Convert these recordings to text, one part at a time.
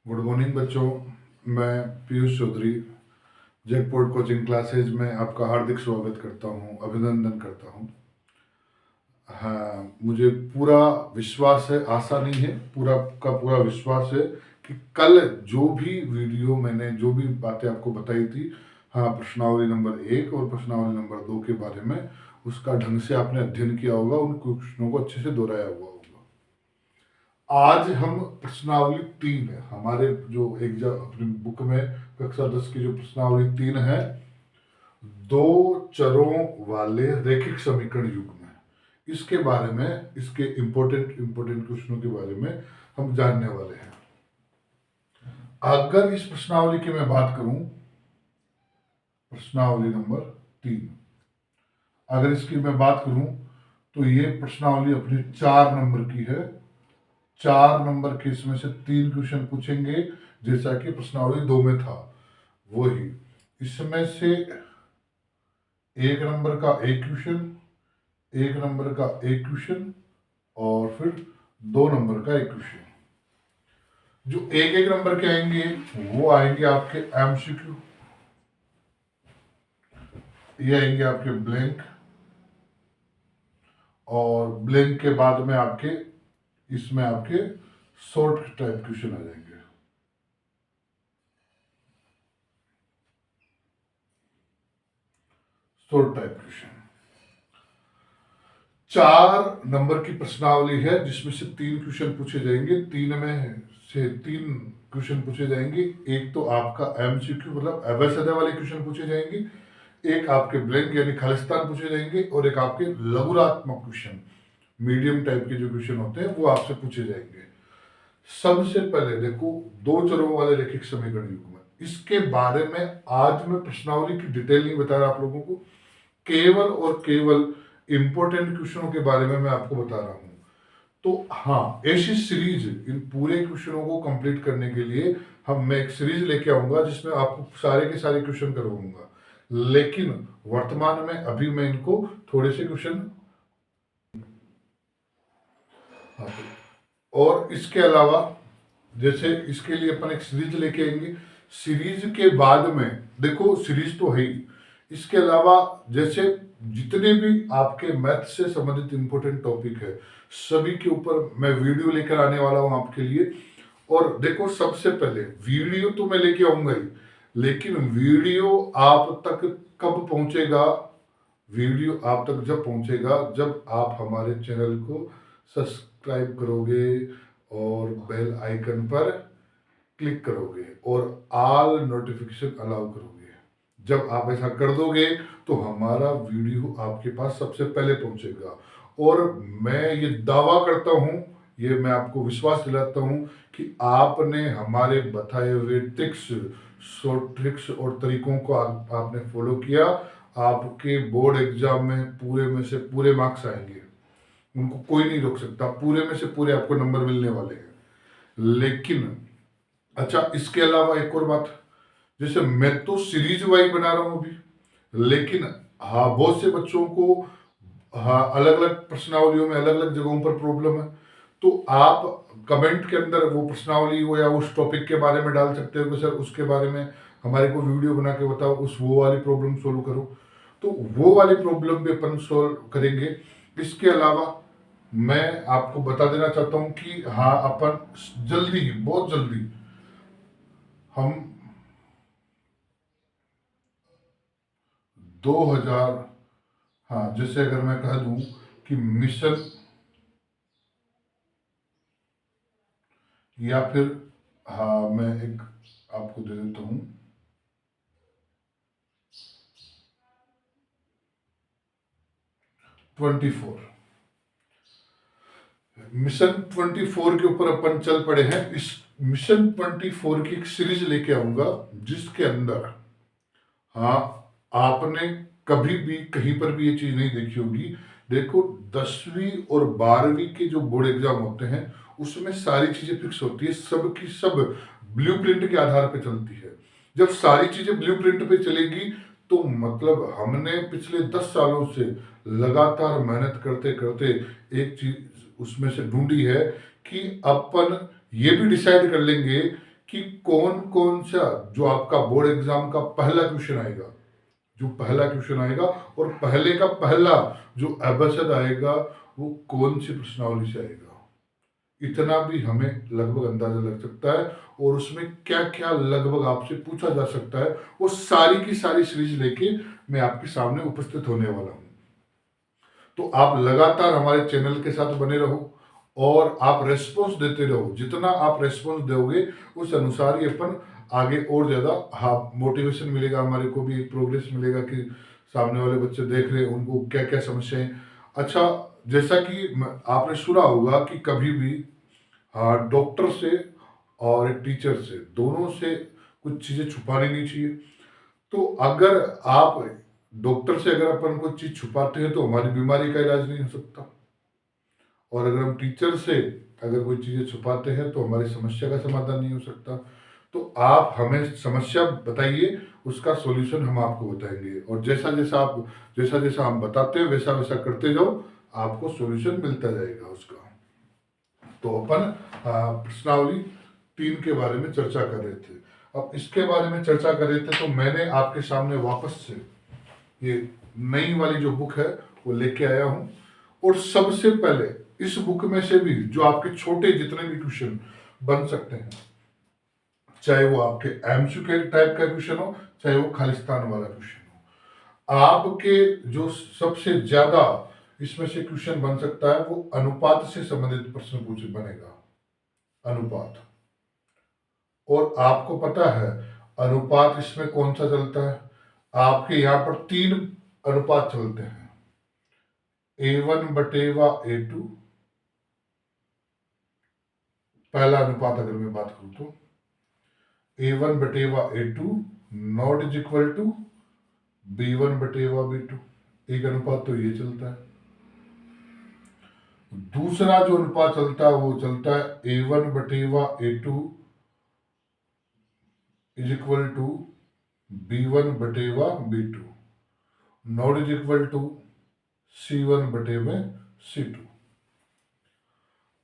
Good morning बच्चों। मैं Piyush Chaudhary Jackpot Coaching Classes में आपका हार्दिक स्वागत करता हूं, अभिनंदन करता हूं। हाँ, मुझे पूरा विश्वास है, आशा नहीं है, पूरा का पूरा विश्वास है कि कल जो भी वीडियो मैंने जो भी बातें आपको बताई थी, हाँ, प्रश्नावली नंबर 1 और प्रश्नावली नंबर 2 के बारे में, उसका ढंग से आपने अध्ययन किया होगा, उन क्वेश्चनों को अच्छे से दोहराया हुआ होगा। आज हम प्रश्नावली 3 है हमारे जो एग्जाम अपनी बुक में कक्षा 10 की जो प्रश्नावली 3 है, दो चरों वाले रैखिक समीकरण युग में, इसके बारे में, इसके इंपॉर्टेंट क्वेश्चनों के बारे में हम जानने वाले हैं। अगर इस प्रश्नावली की मैं बात करूं, प्रश्नावली नंबर 3, अगर इसकी मैं बात करूं तो ये प्रश्नावली अपनी 4 नंबर की है। 4 नंबर के इसमें से 3 क्वेश्चन पूछेंगे, जैसा कि प्रश्नावली 2 में था वही। इसमें से 1 नंबर का एक क्वेश्चन, 1 नंबर का एक क्वेश्चन और फिर 2 नंबर का एक क्वेश्चन। जो एक एक नंबर के आएंगे वो आएंगे आपके एमसीक्यू, ये आएंगे आपके ब्लैंक, और ब्लैंक के बाद में आपके इसमें आपके शॉर्ट टाइप क्वेश्चन आ जाएंगे। शॉर्ट टाइप क्वेश्चन 4 नंबर की प्रश्नावली है, जिसमें से 3 क्वेश्चन पूछे जाएंगे। 3 में से 3 क्वेश्चन पूछे जाएंगे। एक तो आपका एमसीक्यू मतलब अवैध सदा वाले क्वेश्चन पूछे जाएंगे, एक आपके ब्लैंक यानी खालिस्तान पूछे जाएंगे, और एक आपके लघुरात्मक क्वेश्चन मीडियम टाइप के जो क्वेश्चन होते हैं वो आपसे पूछे जाएंगे। सबसे पहले देखो, दो चरों वाले रैखिक समीकरण युग में, इसके बारे में आज मैं प्रश्नावली की डिटेल नहीं बता रहा आप लोगों को, केवल और केवल इंपॉर्टेंट क्वेश्चनों के बारे में मैं आपको बता रहा हूं। तो हाँ, ऐसी सीरीज इन पूरे क्वेश्चनों को कंप्लीट करने के लिए मैं एक सीरीज लेके आऊंगा जिसमें आपको सारे के सारे क्वेश्चन करवाऊंगा। लेकिन वर्तमान में अभी मैं इनको थोड़े से क्वेश्चन, हाँ, और इसके अलावा जैसे इसके लिए अपन एक सीरीज लेके आएंगे। सीरीज के बाद में देखो, सीरीज तो है ही, इसके अलावा जैसे जितने भी आपके मैथ से संबंधित इंपॉर्टेंट टॉपिक है, सभी के ऊपर मैं वीडियो लेकर आने वाला हूं आपके लिए। और देखो, सबसे पहले वीडियो तो मैं लेके आऊंगा ही, लेकिन वीडियो आप तक कब पहुंचेगा? वीडियो आप तक जब पहुंचेगा जब आप हमारे चैनल को सब्सक्राइब करोगे और बेल आइकन पर क्लिक करोगे और ऑल नोटिफिकेशन अलाउ करोगे। जब आप ऐसा कर दोगे तो हमारा वीडियो आपके पास सबसे पहले पहुंचेगा। और मैं ये दावा करता हूं, ये मैं आपको विश्वास दिलाता हूं कि आपने हमारे बताए हुए ट्रिक्स, शॉर्ट ट्रिक्स और तरीकों को आपने फॉलो किया, आपके बोर्ड एग्जाम में पूरे में से पूरे मार्क्स आएंगे, उनको कोई नहीं रोक सकता, पूरे में से पूरे आपको नंबर मिलने वाले हैं। लेकिन अच्छा, इसके अलावा एक और बात, जैसे मैं तो सीरीज वाइज बना रहा हूं अभी, लेकिन हाँ, बहुत से बच्चों को हाँ अलग अलग प्रश्नावलियों में अलग अलग जगहों पर प्रॉब्लम है, तो आप कमेंट के अंदर वो प्रश्नावली हो या उस टॉपिक के बारे में डाल सकते हो कि सर उसके बारे में हमारे को वीडियो बना के बताओ, उस वो वाली प्रॉब्लम सोल्व करो। तो वो वाली प्रॉब्लम भी अपन सोल्व करेंगे। इसके अलावा मैं आपको बता देना चाहता हूं कि हाँ, अपन जल्दी, बहुत जल्दी हम 2000, हाँ, जैसे अगर मैं कह दूं कि मिशन, या फिर हाँ, मैं एक आपको दे देता हूं, ट्वेंटी फोर, मिशन 24 के ऊपर अपन चल पड़े हैं। इस मिशन 24 की एक सीरीज लेके आऊंगा जिसके अंदर, हाँ, आपने कभी भी कहीं पर भी ये चीज नहीं देखी होगी। देखो, 10वीं और 12वीं के जो बोर्ड एग्जाम होते हैं उसमें सारी चीजें फिक्स होती है, सब की सब ब्लूप्रिंट के आधार पे चलती है। जब सारी चीजें ब्लूप्रिंट पे चलेगी तो मतलब हमने पिछले 10 सालों से लगातार मेहनत करते करते एक चीज उसमें से ढूंढी है कि अपन ये भी डिसाइड कर लेंगे कि कौन कौन सा जो आपका बोर्ड एग्जाम का पहला क्वेश्चन आएगा, जो पहला क्वेश्चन आएगा और पहले का पहला जो एबसड आएगा वो कौन सी प्रश्नावली से आएगा, इतना भी हमें लगभग अंदाजा लग सकता है। और उसमें क्या क्या लगभग आपसे पूछा जा सकता है, वो सारी की सारी सीरीज लेके मैं आपके सामने उपस्थित होने वाला हूं। तो आप लगातार हमारे चैनल के साथ बने रहो और आप रेस्पॉन्स देते रहो। जितना आप रेस्पॉन्स दोगे उस अनुसार ही अपन आगे और ज़्यादा हाँ मोटिवेशन मिलेगा, हमारे को भी प्रोग्रेस मिलेगा कि सामने वाले बच्चे देख रहे हैं उनको क्या क्या समस्याएं। अच्छा, जैसा कि आपने सुना होगा कि कभी भी हाँ डॉक्टर से और एक टीचर से दोनों से कुछ चीज़ें छुपानी नहीं चाहिए। तो अगर आप डॉक्टर से अगर अपन कोई चीज़ छुपाते हैं तो हमारी बीमारी का इलाज नहीं हो सकता, और अगर हम टीचर से अगर कोई चीज़ें छुपाते हैं तो हमारी समस्या का समाधान नहीं हो सकता। तो आप हमें समस्या बताइए, उसका सॉल्यूशन हम आपको बताएंगे, और जैसा जैसा हम बताते हैं वैसा वैसा करते जाओ, आपको सॉल्यूशन मिलता जाएगा उसका। तो अपन प्रश्नावली 3 के बारे में चर्चा कर रहे थे। अब इसके बारे में चर्चा कर रहे थे तो मैंने आपके सामने वापस से ये नई वाली जो बुक है वो लेके आया हूं। और सबसे पहले इस बुक में से भी जो आपके छोटे जितने भी क्वेश्चन बन सकते हैं, चाहे वो आपके एमसीक्यू टाइप का क्वेश्चन हो, चाहे वो खालिस्तान वाला क्वेश्चन हो, आपके जो सबसे ज्यादा इसमें से क्वेश्चन बन सकता है वो अनुपात से संबंधित प्रश्न पूछ बनेगा। अनुपात, और आपको पता है अनुपात इसमें कौन सा चलता है, आपके यहाँ पर 3 अनुपात चलते हैं, A1/A2। पहला अनुपात अगर मैं बात करूं तो A1/A2 not is equal to B1/B2। एक अनुपात तो ये चलता है। दूसरा जो अनुपात चलता है वो चलता है A1/A2 is equal to B1/B2 not is equal to C1/C2।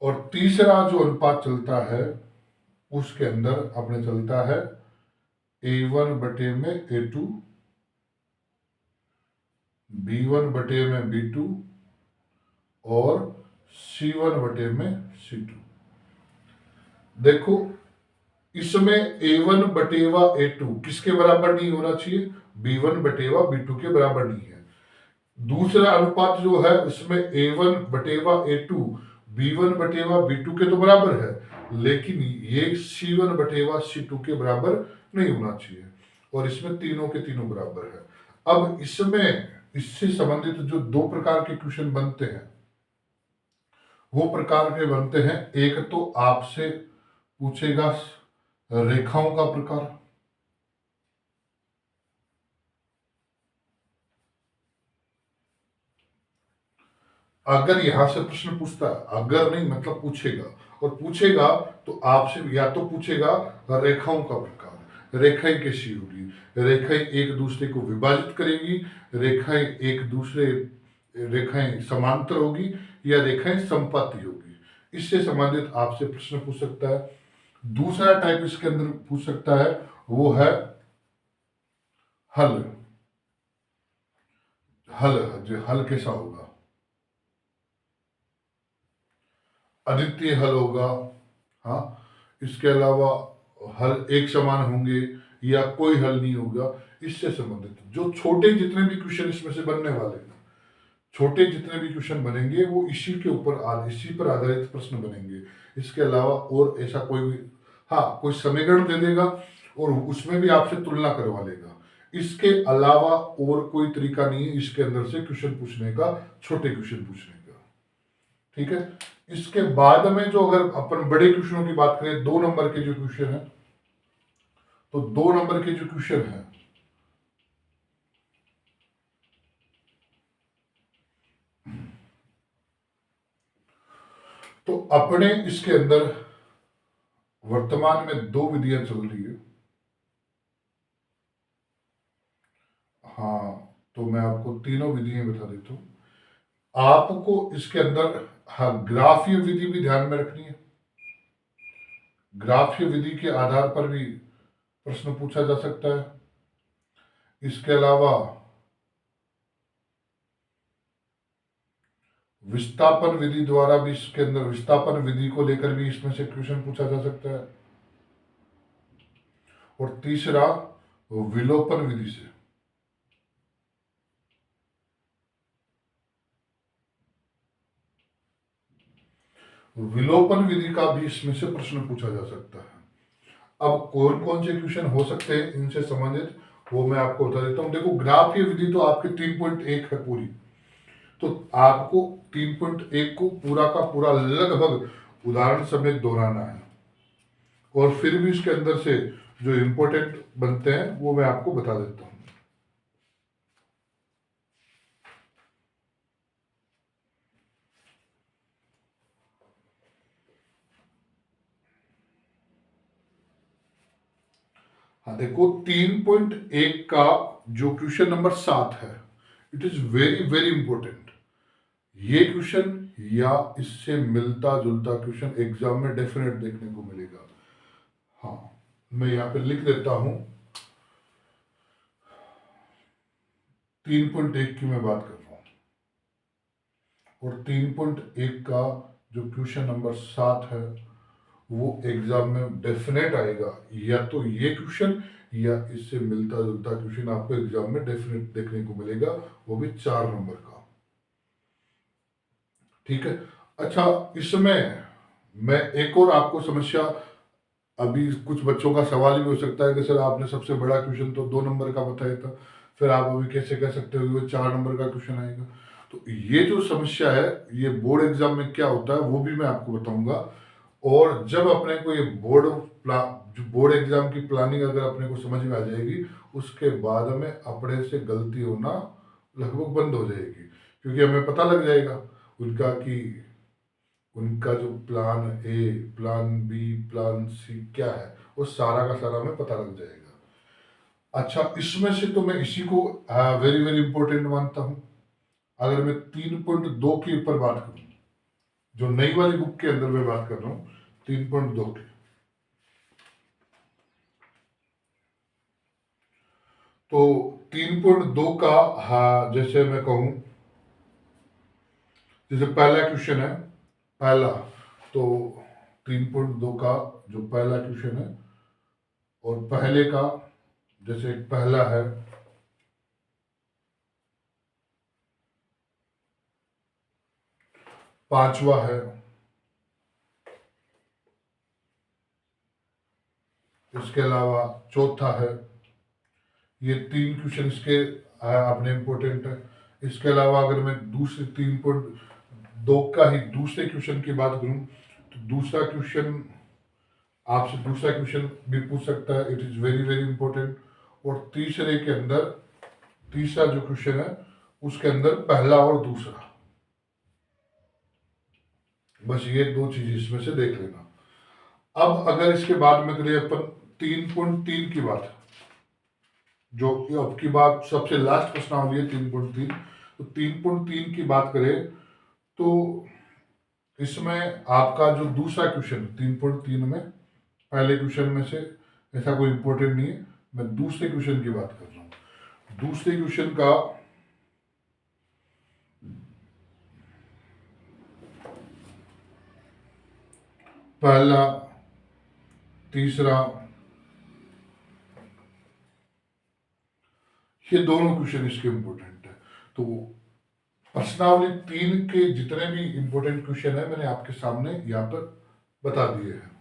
और तीसरा जो अनुपात चलता है उसके अंदर अपने चलता है A1/A2 B1/B2 और C1/C2। देखो इसमें A1/A2 किसके बराबर नहीं होना चाहिए, B1/B2 के बराबर नहीं है। दूसरा अनुपात जो है उसमें A1/A2 B1/B2 के तो बराबर है, लेकिन ये C1/C2 के बराबर नहीं होना चाहिए, और इसमें तीनों के तीनों बराबर है। अब इसमें इससे संबंधित जो 2 प्रकार के क्वेश्चन बनते हैं वो प्रकार के बनते हैं, एक तो आपसे पूछेगा रेखाओं का प्रकार, अगर यहां से प्रश्न पूछता है, अगर नहीं मतलब पूछेगा, और पूछेगा तो आपसे या तो पूछेगा रेखाओं का प्रकार, रेखाएं कैसी होगी, रेखाएं एक दूसरे को विभाजित करेंगी, रेखाएं एक दूसरे रेखाएं समांतर होगी या रेखाएं समपाती होगी, इससे संबंधित आपसे प्रश्न पूछ सकता है। दूसरा टाइप इसके अंदर पूछ सकता है वो है हल। हल जो हल कैसा होगा, अद्वितीय हल होगा, हाँ, इसके अलावा हल एक समान होंगे या कोई हल नहीं होगा। इससे संबंधित जो छोटे जितने भी क्वेश्चन इसमें से बनने वाले हैं, छोटे जितने भी क्वेश्चन बनेंगे वो इसी के ऊपर इसी पर आधारित प्रश्न बनेंगे। इसके अलावा और ऐसा कोई भी, हाँ, कोई समीकरण दे देगा और उसमें भी आपसे तुलना करवा लेगा। इसके अलावा और कोई तरीका नहीं है इसके अंदर से क्वेश्चन पूछने का, छोटे क्वेश्चन पूछने का। ठीक है, इसके बाद में जो अगर अपन बड़े क्वेश्चनों की बात करें, 2 नंबर के जो क्वेश्चन है, तो 2 नंबर के जो क्वेश्चन है तो अपने इसके अंदर वर्तमान में 2 विधियां चल रही है। हाँ, तो मैं आपको तीनों विधियां बता देता हूं। आपको इसके अंदर हाँ ग्राफीय विधि भी ध्यान में रखनी है। ग्राफ्य विधि के आधार पर भी प्रश्न पूछा जा सकता है। इसके अलावा विस्थापन विधि द्वारा भी, इसके अंदर विस्थापन विधि को लेकर भी इसमें से क्वेश्चन पूछा जा सकता है। और तीसरा विलोपन विधि से। विलोपन विधि का भी इसमें से प्रश्न पूछा जा सकता है। अब कौन कौन से क्वेश्चन हो सकते हैं इनसे संबंधित, वो मैं आपको बता देता हूं। देखो, ग्राफीय विधि तो आपके 3.1 है पूरी, तो आपको 3.1 को पूरा का पूरा लगभग उदाहरण समेत दोहराना है। और फिर भी इसके अंदर से जो इंपॉर्टेंट बनते हैं वो मैं आपको बता देता हूं। हाँ देखो, 3.1 का जो क्वेश्चन नंबर 7 है, it is very very important. ये क्वेश्चन या इससे मिलता जुलता क्वेश्चन एग्जाम में डेफिनेट देखने को मिलेगा। हाँ, मैं यहाँ पे लिख देता हूं। 3.1 की मैं बात कर रहा हूं, और 3.1 का जो क्वेश्चन नंबर 7 है वो एग्जाम में डेफिनेट आएगा। या तो ये क्वेश्चन या इससे मिलता जुलता क्वेश्चन आपको एग्जाम में डेफिनेट देखने को मिलेगा, वो भी 4 नंबर का। ठीक है। अच्छा, इसमें मैं एक और आपको समस्या, अभी कुछ बच्चों का सवाल भी हो सकता है कि सर आपने सबसे बड़ा क्वेश्चन तो 2 नंबर का बताया था, फिर आप अभी कैसे कह सकते हो वो 4 नंबर का क्वेश्चन आएगा। तो ये जो समस्या है, ये बोर्ड एग्जाम में क्या होता है वो भी मैं आपको बताऊंगा। और जब अपने को ये बोर्ड एग्जाम की प्लानिंग अगर अपने को समझ में आ जाएगी, उसके बाद में अपने से गलती होना लगभग बंद हो जाएगी, क्योंकि हमें पता लग जाएगा उनका कि उनका जो plan A, plan B, plan C क्या है, वो सारा का सारा हमें पता लग जाएगा। अच्छा, इसमें से तो मैं इसी को वेरी वेरी इंपॉर्टेंट मानता हूं। अगर मैं 3.2 के ऊपर बात करूं, जो नई वाली बुक के अंदर मैं बात कर रहा हूं 3.2 की, तो 3.2 का, हाँ जैसे मैं कहूं, जैसे पहला क्वेश्चन है, पहला तो 3.2 का जो पहला क्वेश्चन है, और पहले का जैसे पहला है, पांचवा है, इसके अलावा चौथा है। ये 3 क्वेश्चन इसके अपने इंपॉर्टेंट है। इसके अलावा अगर मैं दूसरे 3.2 का ही दूसरे क्वेश्चन की बात करूं, तो दूसरा क्वेश्चन आपसे दूसरा क्वेश्चन भी पूछ सकता है, it is very very important. और तीसरे के अंदर तीसरा जो क्वेश्चन है उसके अंदर पहला और दूसरा, बस ये 2 चीज इसमें से देख लेना। अब अगर इसके बाद में करें अपन 3.3 की बात, जो अब की बात सबसे लास्ट प्रश्नावली है 3.3, तो 3.3 की बात करें तो इसमें आपका जो दूसरा क्वेश्चन 3.3 में, पहले क्वेश्चन में से ऐसा कोई इंपॉर्टेंट नहीं है, मैं दूसरे क्वेश्चन की बात कर रहा हूं। दूसरे क्वेश्चन का पहला, तीसरा, ये दोनों क्वेश्चन इसके इंपॉर्टेंट है। तो प्रश्नावली 3 के जितने भी इंपॉर्टेंट क्वेश्चन है मैंने आपके सामने यहाँ पर बता दिए हैं।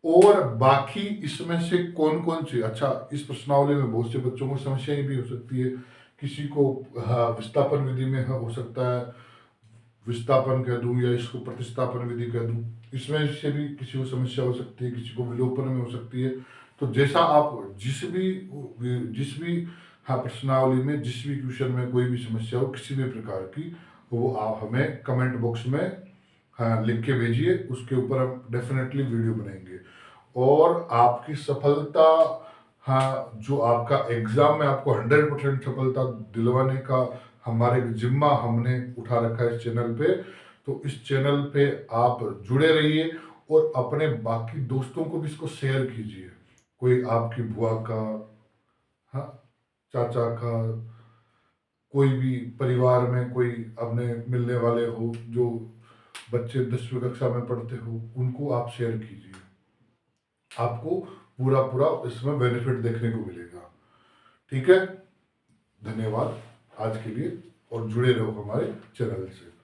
और बाकी इसमें से कौन कौन से, अच्छा इस प्रश्नावली में बहुत से बच्चों को समस्याएं भी हो सकती है। किसी को विस्थापन विधि में हो सकता है विस्थापन कह दूं, या इसको प्रतिस्थापन विधि कह दूं, इसमें से भी किसी को समस्या हो सकती है, किसी को विलोपन में हो सकती है। तो जैसा आप जिस भी हाँ प्रश्नावली में जिस भी क्वेश्चन में कोई भी समस्या हो किसी भी प्रकार की, वो आप हमें कमेंट बॉक्स में हाँ लिख के भेजिए, उसके ऊपर हम डेफिनेटली वीडियो बनाएंगे। और आपकी सफलता, हाँ जो आपका एग्जाम में आपको 100% सफलता दिलवाने का हमारे जिम्मा हमने उठा रखा है इस चैनल पे। तो इस चैनल पे आप जुड़े रहिए और अपने बाकी दोस्तों को भी इसको शेयर कीजिए। कोई आपकी बुआ का, हाँ, चाचा का, कोई भी परिवार में कोई अपने मिलने वाले हो जो बच्चे 10वीं कक्षा में पढ़ते हो, उनको आप शेयर कीजिए। आपको पूरा पूरा इसमें बेनिफिट देखने को मिलेगा। ठीक है, धन्यवाद आज के लिए, और जुड़े रहो हमारे चैनल से।